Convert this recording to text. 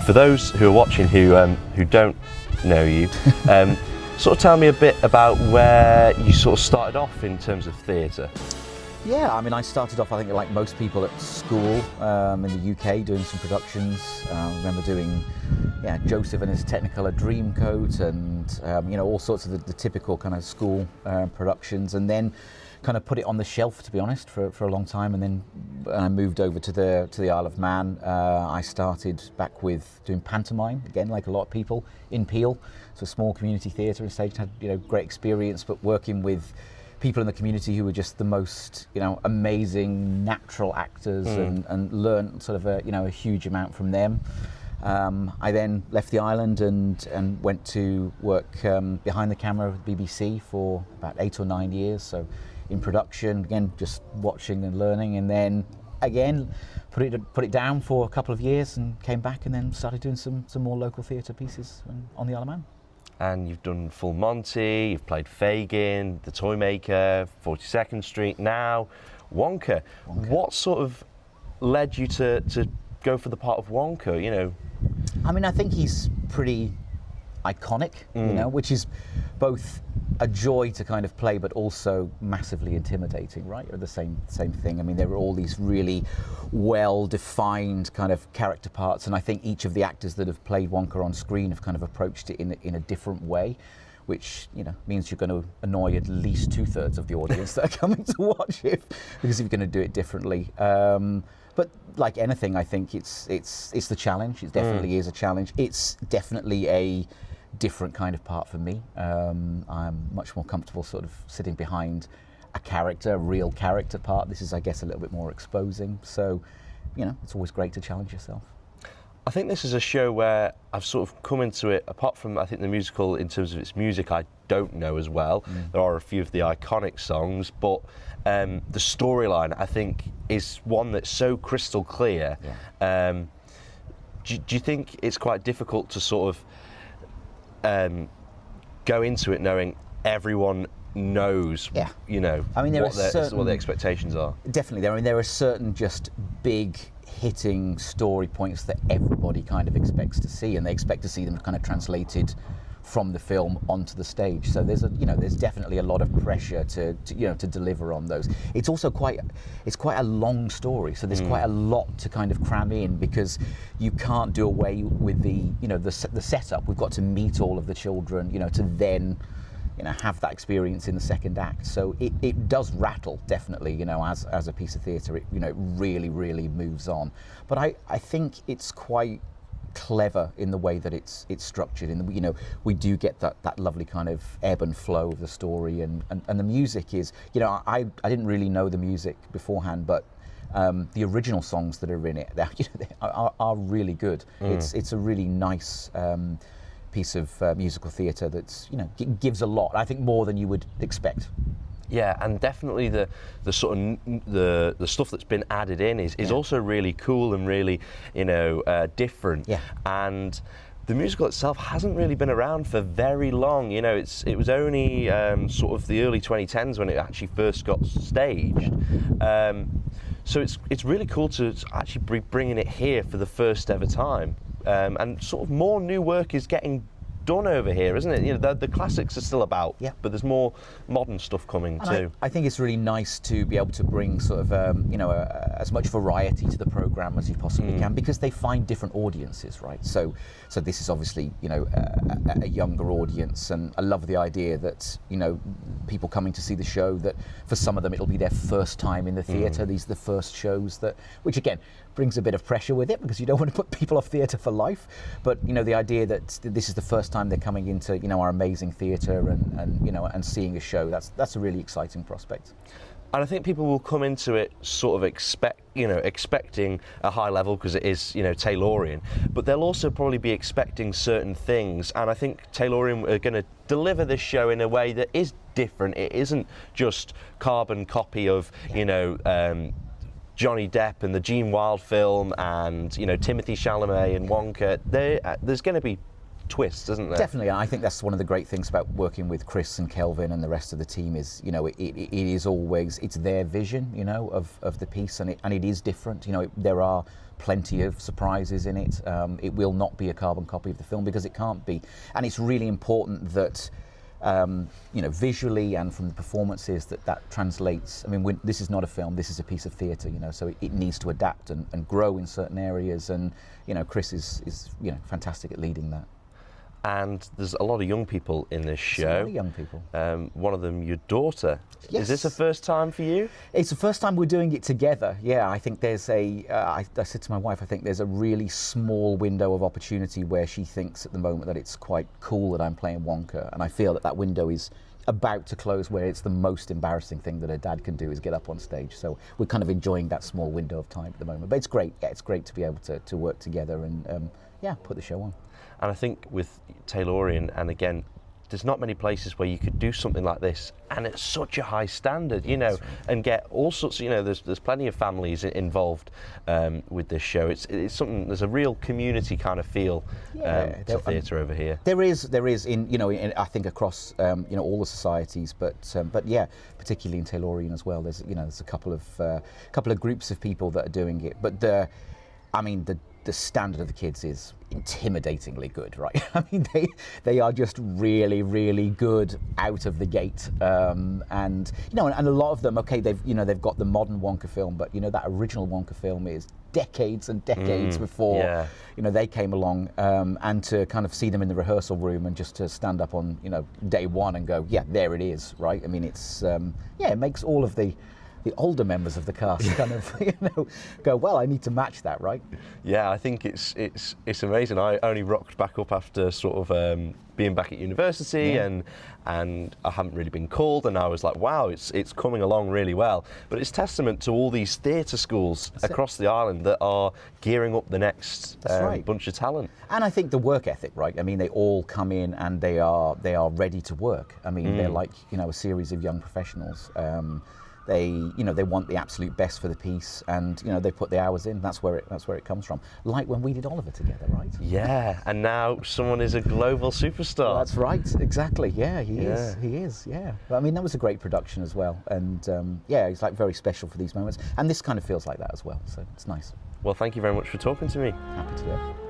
For those who are watching who don't know you, sort of tell me a bit about where you sort of started off in terms of theatre. Yeah, I mean, I started off, I think, like most people at school in the UK, doing some productions. I remember doing, Joseph and his Technicolor Dreamcoat, and all sorts of the typical kind of school productions, and then kind of put it on the shelf, to be honest, for a long time. And then I moved over to the Isle of Man. I started back with doing pantomime, again, like a lot of people, in Peel. So small community theatre and stage, had great experience, but working with people in the community who were just the most, amazing natural actors, and learned sort of a huge amount from them. I then left the island and went to work behind the camera with BBC for about 8 or 9 years. So in production, again, just watching and learning, and then again put it down for a couple of years and came back and then started doing some more local theatre pieces on the Isle of Man. And you've done Full Monty, you've played Fagin, The Toymaker, 42nd Street, now Wonka. What sort of led you to go for the part of Wonka, I mean, I think he's pretty iconic, which is both a joy to kind of play, but also massively intimidating, right? Or the same thing. I mean, there were all these really well-defined kind of character parts, and I think each of the actors that have played Wonka on screen have kind of approached it in a different way, which means you're going to annoy at least 2/3 of the audience that are coming to watch it, because if you're going to do it differently. But like anything, I think it's the challenge. It definitely is a challenge. It's definitely a different kind of part for me. I'm much more comfortable sort of sitting behind a real character part. This is, I guess, a little bit more exposing. So, it's always great to challenge yourself. I think this is a show where I've sort of come into it, apart from, I think, the musical, in terms of its music, I don't know as well. There are a few of the iconic songs, but the storyline, I think, is one that's so crystal clear. Yeah. Do you think it's quite difficult to sort of go into it knowing everyone knows, I mean, what the expectations are? Definitely. There are certain just big hitting story points that everybody kind of expects to see, and they expect to see them kind of translated from the film onto the stage. So there's definitely a lot of pressure to deliver on those. It's also quite a long story, so there's quite a lot to kind of cram in, because you can't do away with the setup. We've got to meet all of the children, to then have that experience in the second act. So it does rattle, definitely, as a piece of theatre. It really, really moves on. But I think it's quite clever in the way that it's structured, and we do get that lovely kind of ebb and flow of the story, and the music is, I didn't really know the music beforehand, but the original songs that are in it, they are really good. It's a really nice piece of musical theatre that's gives a lot, I think, more than you would expect. Yeah, and definitely the sort of the stuff that's been added in is also really cool and really different. Yeah. And the musical itself hasn't really been around for very long. It was only sort of the early 2010s when it actually first got staged. So it's really cool to actually be bringing it here for the first ever time. And sort of more new work is getting done over here, isn't it? The classics are still about, but there's more modern stuff coming too. I think it's really nice to be able to bring sort of as much variety to the programme as you possibly can, because they find different audiences, right? So this is obviously a younger audience, and I love the idea that people coming to see the show, that for some of them it'll be their first time in the theatre. These are the first shows which again brings a bit of pressure with it, because you don't want to put people off theatre for life. But the idea that this is the first time they're coming into our amazing theatre and seeing a show, that's a really exciting prospect. And I think people will come into it sort of expecting a high level, because it is Taylorian, but they'll also probably be expecting certain things. And I think Taylorian are going to deliver this show in a way that is different. It isn't just carbon copy of Johnny Depp and the Gene Wilde film and Timothy Chalamet and Wonka. There's going to be twists, isn't there? Definitely, and I think that's one of the great things about working with Chris and Kelvin and the rest of the team is, you know, it is always, it's their vision, you know, of the piece, and it is different. You know, there are plenty of surprises in it. It will not be a carbon copy of the film because it can't be, and it's really important that, you know, visually and from the performances that translates. I mean, this is not a film, this is a piece of theatre, you know, so it needs to adapt and grow in certain areas, and, you know, Chris is you know, fantastic at leading that. And there's a lot of young people in this show. A lot of young people. One of them, your daughter. Yes. Is this a first time for you? It's the first time we're doing it together. Yeah, I think there's I said to my wife, I think there's a really small window of opportunity where she thinks at the moment that it's quite cool that I'm playing Wonka, and I feel that window is about to close where it's the most embarrassing thing that a dad can do is get up on stage. So we're kind of enjoying that small window of time at the moment. But it's great. Yeah, it's great to be able to work together and yeah, put the show on. And I think with Taylorian, and again, there's not many places where you could do something like this, and it's such a high standard, you know, right, and get all sorts. You know, there's plenty of families involved with this show. It's something. There's a real community kind of feel to theatre over here. There is in, you know, I think across you know, all the societies, but yeah, particularly in Taylorian as well. There's, you know, there's a couple of groups of people that are doing it, but the standard of the kids is intimidatingly good, right? I mean, they are just really, really good out of the gate, and you know, and a lot of them, okay, they've got the modern Wonka film, but you know, that original Wonka film is decades and decades before you know, they came along, and to kind of see them in the rehearsal room and just to stand up on, you know, day one and go, yeah, there it is, right? I mean, it's it makes all of the older members of the cast kind of, you know, go, well, I need to match that, right? Yeah, I think it's amazing. I only rocked back up after sort of being back at university, and I haven't really been called, and I was like, wow, it's coming along really well. But it's testament to all these theatre schools across the island that are gearing up the next bunch of talent. And I think the work ethic, right? I mean, they all come in and they are ready to work. I mean, they're like, you know, a series of young professionals. They want the absolute best for the piece, and you know, they put the hours in. That's where it comes from. Like when we did Oliver together, right? Yeah, and now someone is a global superstar. That's right, exactly. Yeah, he is. Yeah, I mean, that was a great production as well, and yeah, it's like very special for these moments. And this kind of feels like that as well. So it's nice. Well, thank you very much for talking to me. Happy to do it.